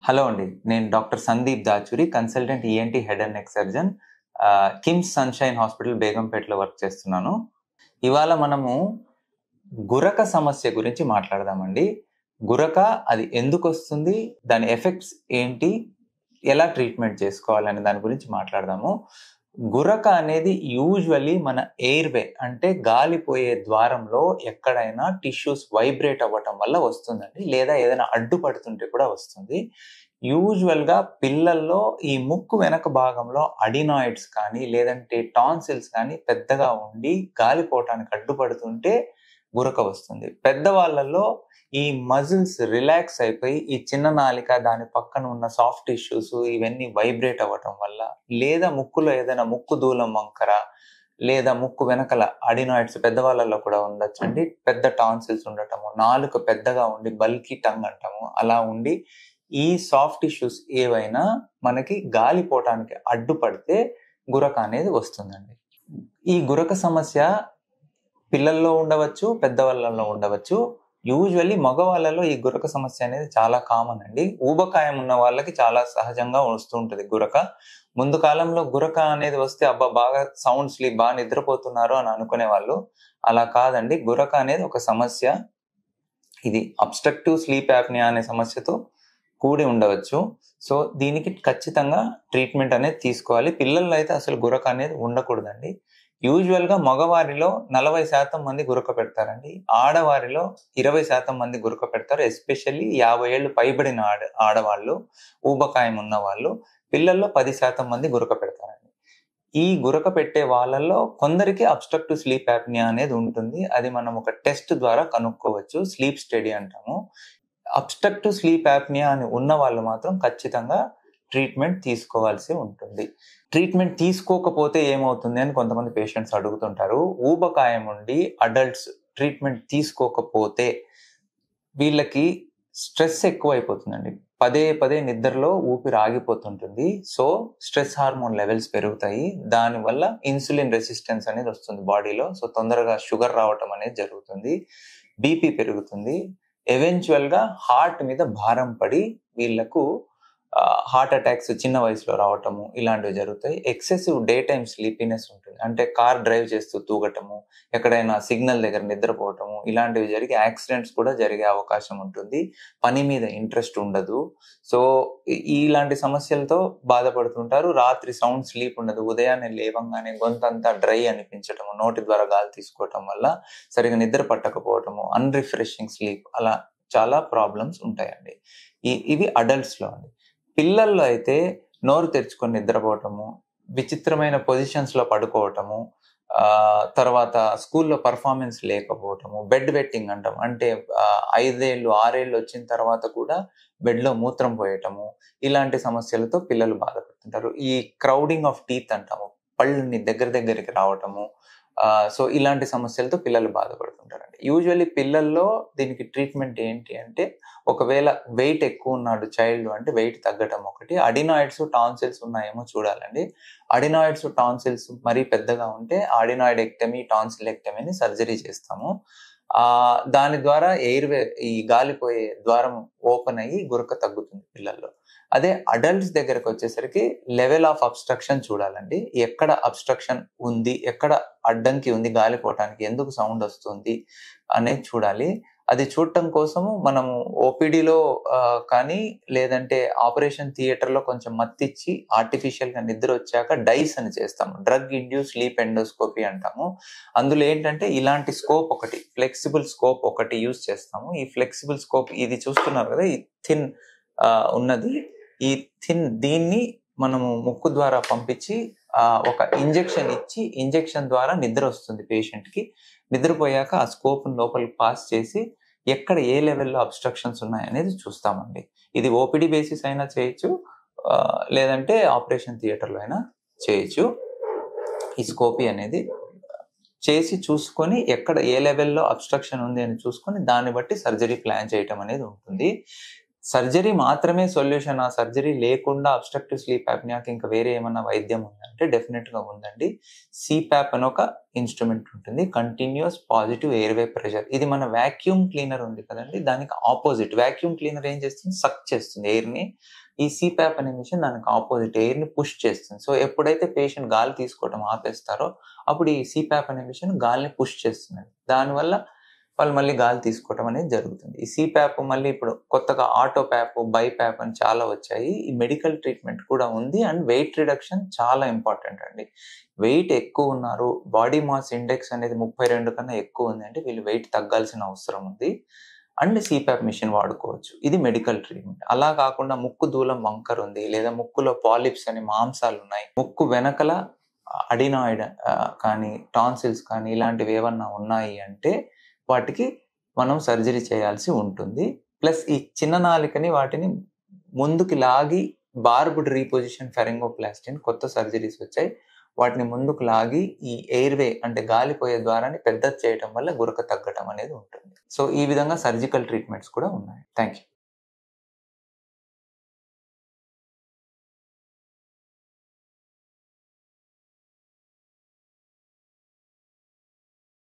Hello అండి. నేను doctor Sandeep Dachuri, consultant ENT head and neck surgeon. KIMS sunshine hospital బేగంపేటలో work చేస్తున్నాను. ఇవాళ మనము గురక సమస్య గురించి మాట్లాడదామండి. గురక అది ఎందుకొస్తుంది? దాని ఎఫెక్ట్స్ ఏంటి? ఎలా ట్రీట్మెంట్ చేసుకోవాలనే దాని గురించి మాట్లాడదాము. గురక అనేది యూజువల్లీ మన ఎయిర్‌వే అంటే గాలిపోయే ద్వారంలో ఎక్కడైనా టిష్యూస్ వైబ్రేట్ అవ్వటం వల్ల వస్తుందండి. లేదా ఏదైనా అడ్డుపడుతుంటే కూడా వస్తుంది. యూజువల్‌గా పిల్లల్లో ఈ ముక్కు వెనక భాగంలో అడినాయిడ్స్ కానీ, లేదంటే టాన్సిల్స్ కానీ పెద్దగా ఉండి గాలిపోవటానికి అడ్డుపడుతుంటే గురక వస్తుంది. పెద్దవాళ్ళలో ఈ మజిల్స్ రిలాక్స్ అయిపోయి ఈ చిన్న నాలిక దాని పక్కన ఉన్న సాఫ్ట్ టిష్యూస్ ఇవన్నీ వైబ్రేట్ అవ్వటం వల్ల, లేదా ముక్కులో ఏదైనా ముక్కు దూలం వంకర, లేదా ముక్కు వెనకల అడినాయిడ్స్ పెద్దవాళ్ళలో కూడా ఉండొచ్చండి. పెద్ద టాన్సిల్స్ ఉండటము, నాలుక పెద్దగా ఉండి బల్కీ టంగ్ అంటాము. అలా ఉండి ఈ సాఫ్ట్ టిష్యూస్ ఏవైనా మనకి గాలిపోవటానికి అడ్డుపడితే గురక అనేది వస్తుందండి. ఈ గురక సమస్య పిల్లల్లో ఉండవచ్చు, పెద్దవాళ్ళలో ఉండవచ్చు. యూజువల్లీ మగవాళ్ళలో ఈ గురక సమస్య అనేది చాలా కామన్ అండి. ఊబకాయం ఉన్న వాళ్ళకి చాలా సహజంగా వస్తూ ఉంటది గురక. ముందు కాలంలో గురక అనేది వస్తే అబ్బా! బాగా సౌండ్ స్లీప్ బాగా నిద్రపోతున్నారు అని అనుకునేవాళ్ళు. అలా కాదండి. గురక అనేది ఒక సమస్య. ఇది అబ్స్ట్రక్టివ్ స్లీప్ యాప్నియా అనే సమస్యతో కూడి ఉండవచ్చు. సో, దీనికి ఖచ్చితంగా ట్రీట్మెంట్ అనేది తీసుకోవాలి. పిల్లల్లో అయితే అసలు గురక అనేది ఉండకూడదండి. యూజువల్‌గా మగవారిలో 40% మంది గురక పెడతారండి. ఆడవారిలో 20% మంది గురక పెడతారు. ఎస్పెషల్లీ 50 ఏళ్ళు పైబడిన ఆడవాళ్ళు, ఊబకాయం ఉన్నవాళ్ళు. పిల్లల్లో 10% మంది గురక పెడతారండి. ఈ గురక పెట్టే వాళ్ళల్లో కొందరికి అబ్స్ట్రక్టివ్ స్లీప్ యాప్నియా అనేది ఉంటుంది. అది మనం ఒక టెస్ట్ ద్వారా కనుక్కోవచ్చు. స్లీప్ స్టడీ అంటాము. అబ్స్ట్రక్టివ్ స్లీప్ యాప్నియా అని ఉన్న వాళ్ళు మాత్రం ఖచ్చితంగా ట్రీట్మెంట్ తీసుకోవాల్సి ఉంటుంది. ట్రీట్మెంట్ తీసుకోకపోతే ఏమవుతుంది అని కొంతమంది పేషెంట్స్ అడుగుతుంటారు. ఊబకాయం ఉండి అడల్ట్స్ ట్రీట్మెంట్ తీసుకోకపోతే వీళ్ళకి స్ట్రెస్ ఎక్కువైపోతుందండి. పదే పదే నిద్రలో ఊపిరి ఆగిపోతుంటుంది. సో, స్ట్రెస్ హార్మోన్ లెవెల్స్ పెరుగుతాయి. దానివల్ల ఇన్సులిన్ రెసిస్టెన్స్ అనేది వస్తుంది బాడీలో. సో, తొందరగా షుగర్ రావటం అనేది జరుగుతుంది. బీపీ పెరుగుతుంది. ఎవెన్చువల్‌గా హార్ట్ మీద భారం పడి వీళ్ళకు హార్ట్ అటాక్స్ చిన్న వయసులో రావటము ఇలాంటివి జరుగుతాయి. ఎక్సెసివ్ డే టైమ్ స్లీపీనెస్ ఉంటుంది. అంటే కార్ డ్రైవ్ చేస్తూ తూగటము, ఎక్కడైనా సిగ్నల్ దగ్గర నిద్రపోవటము ఇలాంటివి జరిగి యాక్సిడెంట్స్ కూడా జరిగే అవకాశం ఉంటుంది. పని మీద ఇంట్రెస్ట్ ఉండదు. సో, ఇలాంటి సమస్యలతో బాధపడుతుంటారు. రాత్రి సౌండ్ స్లీప్ ఉండదు. ఉదయాన్నే లేవంగానే గొంతంతా డ్రై అనిపించటము, నోటి ద్వారా గాలి తీసుకోవటం వల్ల సరిగ్గా నిద్ర పట్టకపోవటము, అన్‌రిఫ్రెషింగ్ స్లీప్ అలా చాలా ప్రాబ్లమ్స్ ఉంటాయండి. ఇవి అడల్ట్స్‌లో అండి. పిల్లల్లో అయితే నోరు తెరుచుకొని నిద్రపోవటము, విచిత్రమైన పొజిషన్స్‌లో పడుకోవటము, తర్వాత స్కూల్‌లో పెర్ఫార్మన్స్ లేకపోవటము, బెడ్ వెట్టింగ్ అంటాం. అంటే 5 ఏళ్ళు, 6 ఏళ్ళు వచ్చిన తర్వాత కూడా బెడ్‌లో మూత్రం పోయటము, ఇలాంటి సమస్యలతో పిల్లలు బాధపడుతుంటారు. ఈ క్రౌడింగ్ ఆఫ్ టీత్ అంటాము. పళ్ళని దగ్గరికి రావటము. సో, ఇలాంటి సమస్యలతో పిల్లలు బాధపడుతుంటారండి. యూజువల్లీ పిల్లల్లో దీనికి ట్రీట్మెంట్ ఏంటి అంటే, ఒకవేళ వెయిట్ ఎక్కువున్నాడు చైల్డ్ అంటే వెయిట్ తగ్గటం ఒకటి. అడినాయిడ్స్, టాన్సిల్స్ ఉన్నాయేమో చూడాలండి. అడినాయిడ్స్, టాన్సిల్స్ మరీ పెద్దగా ఉంటే అడినాయిడెక్టమీ, టాన్సిలెక్టమీ అని సర్జరీ చేస్తాము. దాని ద్వారా ఎయిర్‌వే ఈ గాలిపోయే ద్వారం ఓపెన్ అయ్యి గురక తగ్గుతుంది పిల్లల్లో. అదే అడల్ట్స్ దగ్గరకొచ్చేసరికి లెవెల్ ఆఫ్ అబ్‌స్ట్రక్షన్ చూడాలండి. ఎక్కడ అబ్‌స్ట్రక్షన్ ఉంది? ఎక్కడ అడ్డంకి ఉంది గాలిపోవటానికి? ఎందుకు సౌండ్ వస్తుంది? అనేది చూడాలి. అది చూడటం కోసము మనము ఓపీడీలో కానీ లేదంటే ఆపరేషన్ థియేటర్‌లో కొంచెం మత్తిచ్చి ఆర్టిఫిషియల్‌గా నిద్రొచ్చాక డైస్ అని చేస్తాము. డ్రగ్ ఇండ్యూస్డ్ స్లీప్ ఎండోస్కోపీ అంటాము. అందులో ఏంటంటే ఇలాంటి స్కోప్ ఒకటి, ఫ్లెక్సిబుల్ స్కోప్ ఒకటి యూజ్ చేస్తాము. ఈ ఫ్లెక్సిబుల్ స్కోప్ ఇది చూస్తున్నారు కదా! ఈ థిన్ ఉన్నది. ఈ దీన్ని మనము ముక్కు ద్వారా పంపించి ఒక ఇంజెక్షన్ ఇచ్చి, ఇంజెక్షన్ ద్వారా నిద్రొస్తుంది పేషెంట్‌కి. నిద్రపోయాక ఆ స్కోప్‌ని లోపలికి పాస్ చేసి ఎక్కడ ఏ లెవెల్‌లో అబ్‌స్ట్రక్షన్స్ ఉన్నాయనేది చూస్తామండి. ఇది ఓపీడీ బేసిస్ అయినా చేయొచ్చు. లేదంటే ఆపరేషన్ థియేటర్‌లో అయినా చేయొచ్చు. ఈ స్కోపీ అనేది చేసి చూసుకొని ఎక్కడ ఏ లెవెల్‌లో అబ్‌స్ట్రక్షన్ ఉంది అని చూసుకొని దాన్ని బట్టి సర్జరీ ప్లాన్ చేయటం అనేది ఉంటుంది. సర్జరీ మాత్రమే సొల్యూషన్, ఆ సర్జరీ లేకుండా అబ్స్ట్రక్టివ్ స్లీప్ అప్నియాకి ఇంకా వేరే ఏమన్నా వైద్యం ఉందంటే డెఫినెట్గా ఉందండి. సిప్యాప్ అని ఒక ఇన్స్ట్రుమెంట్ ఉంటుంది, కంటిన్యూస్ పాజిటివ్ ఎయిర్వే ప్రెషర్. ఇది మన వాక్యూమ్ క్లీనర్ ఉంది కదండి, దానికి ఆపోజిట్. వాక్యూమ్ క్లీనర్ ఏం చేస్తుంది, సక్ చేస్తుంది ఎయిర్ని. ఈ సిప్యాప్ అనే మిషన్ దానికి ఆపోజిట్, ఎయిర్ని పుష్ చేస్తుంది. సో ఎప్పుడైతే పేషెంట్ గాలి తీసుకోవడం ఆపేస్తారో అప్పుడు ఈ సిప్యాప్ అనే మిషన్ గాలిని పుష్ చేస్తుంది. దానివల్ల వాళ్ళు మళ్ళీ గాలి తీసుకోవటం అనేది జరుగుతుంది. ఈ సిప్యాప్ మళ్ళీ ఇప్పుడు కొత్తగా ఆటో ప్యాప్, బైప్యాప్ అని చాలా వచ్చాయి. ఈ మెడికల్ ట్రీట్మెంట్ కూడా ఉంది. అండ్ వెయిట్ రిడక్షన్ చాలా ఇంపార్టెంట్ అండి. వెయిట్ ఎక్కువ ఉన్నారు, బాడీ మాస్ ఇండెక్స్ అనేది 32 కన్నా ఎక్కువ ఉంది అంటే వీళ్ళు వెయిట్ తగ్గాల్సిన అవసరం ఉంది. అండ్ సిప్యాప్ మిషన్ వాడుకోవచ్చు. ఇది మెడికల్ ట్రీట్మెంట్. అలా కాకుండా ముక్కు దూలం వంకర్ ఉంది, లేదా ముక్కులో పాలిప్స్ అని మాంసాలు ఉన్నాయి, ముక్కు వెనకల అడినాయిడ్ కానీ టాన్సిల్స్ కానీ ఇలాంటివి ఏమన్నా ఉన్నాయి అంటే వాటికి మనం సర్జరీ చేయాల్సి ఉంటుంది. ప్లస్ ఈ చిన్న నాలికని వాటిని ముందుకు లాగి బార్బుడ్ రీపొజిషన్ ఫెరింగోప్లాస్టీ అని కొత్త సర్జరీస్ వచ్చాయి. వాటిని ముందుకు లాగి ఈ ఎయిర్వే అంటే గాలిపోయే ద్వారాన్ని పెద్దది చేయడం వల్ల గురక తగ్గడం అనేది ఉంటుంది. సో ఈ విధంగా సర్జికల్ ట్రీట్మెంట్స్ కూడా ఉన్నాయి. Thank you.